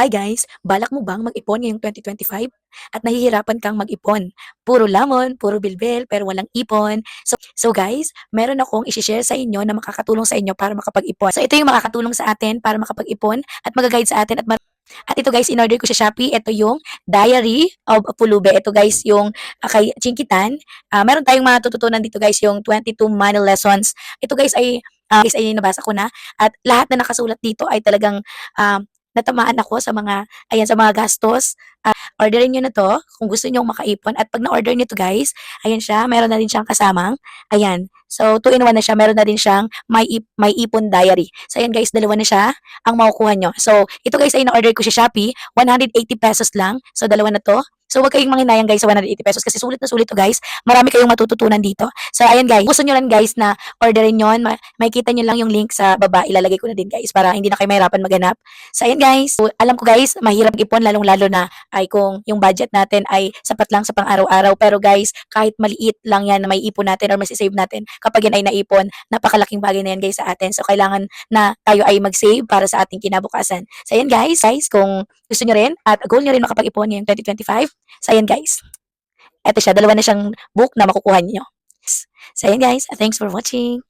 Hi guys, balak mo bang mag-ipon ngayong 2025? At nahihirapan kang mag-ipon? Puro lamon, puro bilbil, pero walang ipon. So guys, meron akong i-share sa inyo na makakatulong sa inyo para makapag-ipon. So ito yung makakatulong sa atin para makapag-ipon at mag-guide sa atin at ito guys, in-order ko sa Shopee. Ito yung Diary of Pulube. Ito guys, yung kay Chinkitan. Meron tayong matututunan dito guys, yung 22 money lessons. Ito guys ay nabasa ko na at lahat na nakasulat dito ay talagang natamaan ako sa mga gastos. Orderin niyo na 'to kung gusto niyong makaipon at 'pag na-order niyo 'to guys, ayan siya, meron na din siyang kasamang ayan. So, 2 in 1 na siya, meron na din siyang may ipon diary. So, ayan guys, dalawa na siya ang makukuha niyo. So, ito guys ay na-order ko sa Shopee, ₱180 lang. So, dalawa na 'to. So, huwag kayong manghinayang guys sa ₱180 kasi sulit na sulit 'to guys. Marami kayong matututunan dito. So, ayan guys, gusto niyo lang guys na orderin 'yon, makikita niyo lang yung link sa baba, ilalagay ko na din guys para hindi na kayo mahirapan maghanap. So, ayan guys, so, alam ko guys, mahirap mag-ipon lalong-lalo na ay kung yung budget natin ay sapat lang sa pang-araw-araw. Pero guys, kahit maliit lang yan na may ipon natin or masisave natin, kapag yan ay naipon, napakalaking bagay na yan guys sa atin. So, kailangan na tayo ay mag-save para sa ating kinabukasan. So, ayan guys, kung gusto nyo rin at goal nyo rin makapag-ipon ngayong 2025, so, ayan guys, eto siya, dalawa na siyang book na makukuha niyo. So, ayan guys, thanks for watching.